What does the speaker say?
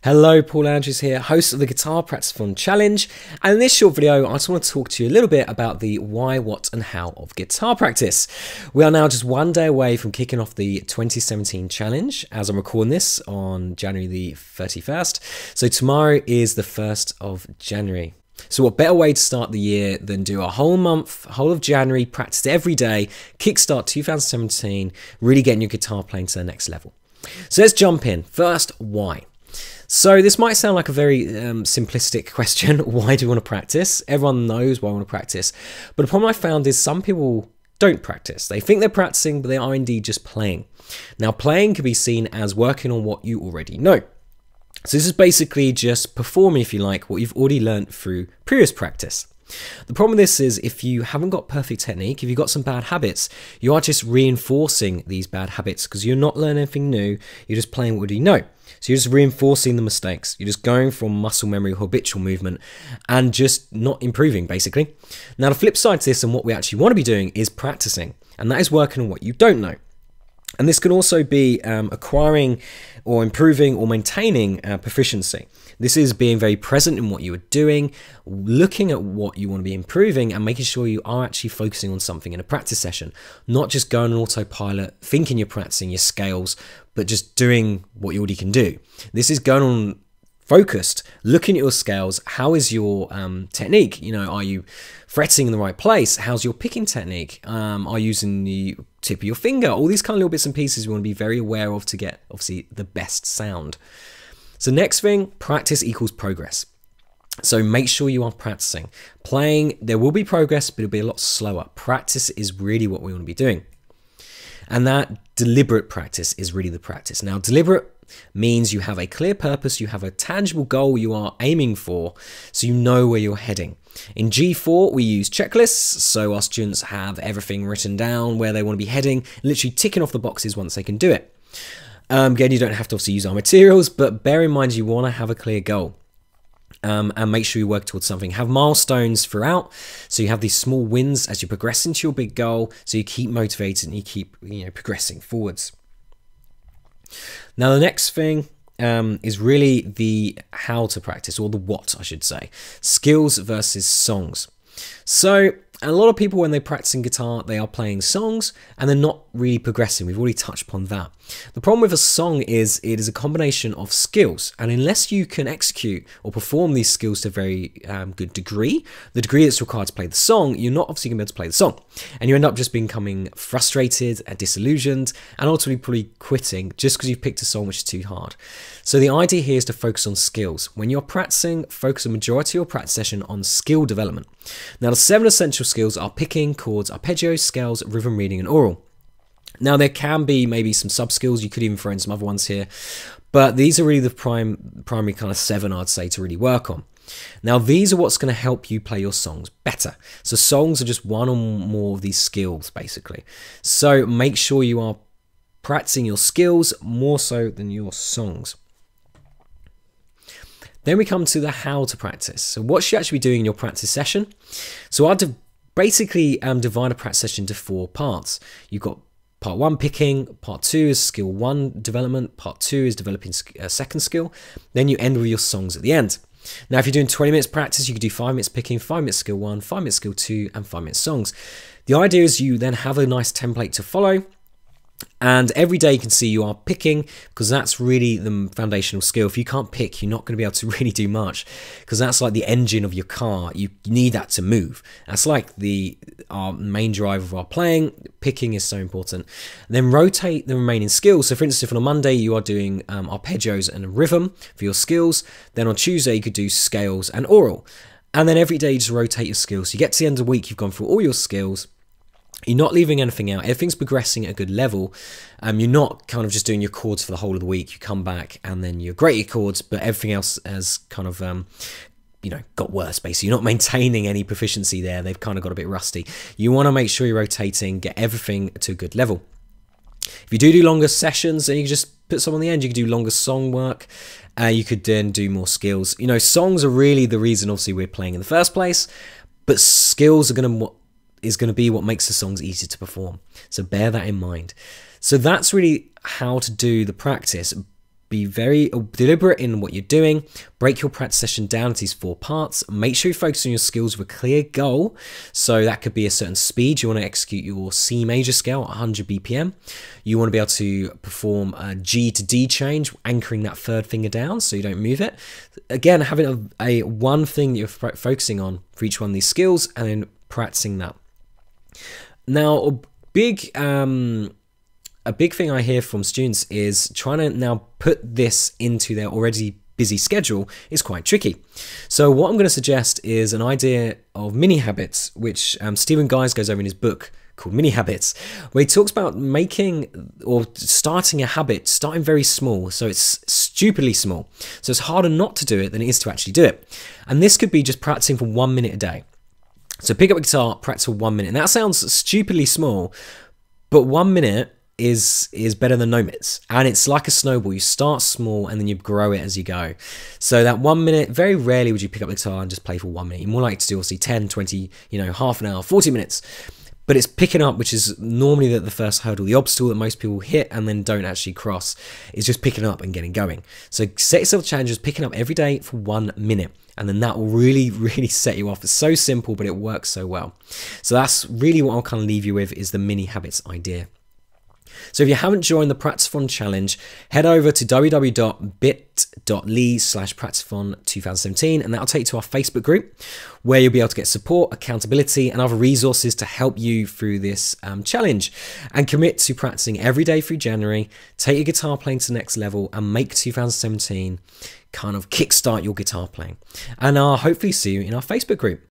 Hello, Paul Andrews here, host of the Guitar Practice Fun Challenge, and in this short video I just want to talk to you a little bit about the why, what and how of guitar practice. We are now just one day away from kicking off the 2017 challenge as I'm recording this on January the 31st, so tomorrow is the 1st of January. So what better way to start the year than do a whole month, whole of January, practice every day, kickstart 2017, really getting your guitar playing to the next level. So let's jump in. First, why? So this might sound like a very simplistic question. Why do you want to practice? Everyone knows why I want to practice. But the problem I found is some people don't practice. They think they're practicing, but they are indeed just playing. Now, playing can be seen as working on what you already know. So this is basically just performing, if you like, what you've already learned through previous practice. The problem with this is if you haven't got perfect technique, if you've got some bad habits, you are just reinforcing these bad habits because you're not learning anything new, you're just playing what you know. So you're just reinforcing the mistakes. You're just going from muscle memory, habitual movement, and just not improving, basically. Now, the flip side to this and what we actually want to be doing is practicing, and that is working on what you don't know. And this can also be acquiring or improving or maintaining proficiency. This is being very present in what you are doing, looking at what you want to be improving and making sure you are actually focusing on something in a practice session, not just going on autopilot, thinking you're practicing your scales, but just doing what you already can do. This is going on focused, looking at your scales. How is your technique? You know, are you fretting in the right place? How's your picking technique? Are you using the tip of your finger? All these kind of little bits and pieces we want to be very aware of to get, obviously, the best sound. So next thing, practice equals progress. So make sure you are practicing. Playing, there will be progress, but it'll be a lot slower. Practice is really what we want to be doing. And that deliberate practice is really the practice. Now, deliberate means you have a clear purpose, you have a tangible goal you are aiming for, so you know where you're heading. In G4, we use checklists, so our students have everything written down, where they want to be heading, literally ticking off the boxes once they can do it. Again, you don't have to obviously use our materials, but bear in mind you want to have a clear goal. And make sure you work towards something. Have milestones throughout, so you have these small wins as you progress into your big goal, so you keep motivated and you keep progressing forwards. Now the next thing is really the how to practice, or the what I should say. Skills versus songs. So a lot of people, when they're practicing guitar, they are playing songs and they're not really progressing. We've already touched upon that. The problem with a song is it is a combination of skills, and unless you can execute or perform these skills to a very good degree, the degree that's required to play the song, you're not obviously going to be able to play the song, and you end up just becoming frustrated and disillusioned and ultimately probably quitting just because you've picked a song which is too hard. So the idea here is to focus on skills. When you're practicing, focus a majority of your practice session on skill development. Now the 7 essential skills are picking, chords, arpeggios, scales, rhythm reading and aural. Now there can be maybe some sub skills, you could even throw in some other ones here, but these are really the primary kind of 7 I'd say to really work on. Now these are what's going to help you play your songs better. So songs are just one or more of these skills basically. So make sure you are practicing your skills more so than your songs. Then we come to the how to practice. So what should you actually be doing in your practice session? So I'd basically divide a practice session into 4 parts. You've got part 1 picking, part 2 is skill 1 development, part 2 is developing a second skill, then you end with your songs at the end. Now if you're doing 20 minutes practice, you could do 5 minutes picking, 5 minutes skill 1, 5 minutes skill 2 and 5 minutes songs. The idea is you then have a nice template to follow, and every day you can see you are picking, because that's really the foundational skill. If you can't pick, you're not going to be able to really do much, because that's like the engine of your car. You need that to move. That's like our main driver of our playing. Picking is so important. And then rotate the remaining skills. So for instance, if on a Monday you are doing arpeggios and rhythm for your skills, then on Tuesday you could do scales and aural. And then every day you just rotate your skills. So you get to the end of the week, you've gone through all your skills. You're not leaving anything out. Everything's progressing at a good level. You're not kind of just doing your chords for the whole of the week. You come back and then you're great at your chords, but everything else has kind of, got worse, basically. You're not maintaining any proficiency there. They've kind of got a bit rusty. You want to make sure you're rotating, get everything to a good level. If you do longer sessions, then you can just put some on the end. You could do longer song work. You could then do more skills. Songs are really the reason, obviously, we're playing in the first place, but skills are going to be what makes the songs easy to perform. So bear that in mind. So that's really how to do the practice. be very deliberate in what you're doing. Break your practice session down into these 4 parts. Make sure you focus on your skills with a clear goal. So that could be a certain speed. You want to execute your C major scale at 100 BPM. You want to be able to perform a G to D change, anchoring that 3rd finger down so you don't move it. Again, having a one thing that you're focusing on for each one of these skills and then practicing that. Now, a big thing I hear from students is trying to now put this into their already busy schedule is quite tricky. So what I'm going to suggest is an idea of mini habits, which Stephen Guise goes over in his book called Mini Habits, where he talks about making or starting a habit, starting very small. So it's stupidly small. So it's harder not to do it than it is to actually do it. And this could be just practicing for 1 minute a day. So pick up a guitar, practice for 1 minute. And that sounds stupidly small, but 1 minute is better than no minutes. And it's like a snowball. You start small and then you grow it as you go. So that 1 minute, very rarely would you pick up the guitar and just play for 1 minute. You're more likely to do obviously 10, 20, half an hour, 40 minutes. But it's picking up, which is normally the first hurdle, the obstacle that most people hit and then don't actually cross, is just picking up and getting going. So set yourself challenges, picking up every day for 1 minute. And then that will really, really set you off. It's so simple, but it works so well. So that's really what I'll kind of leave you with, is the mini habits idea. So if you haven't joined the Practice-a-thon Challenge, head over to www.bit.ly/Practice-a-thon2017 and that'll take you to our Facebook group, where you'll be able to get support, accountability and other resources to help you through this challenge, and commit to practicing every day through January, take your guitar playing to the next level and make 2017 kind of kickstart your guitar playing. And I'll hopefully see you in our Facebook group.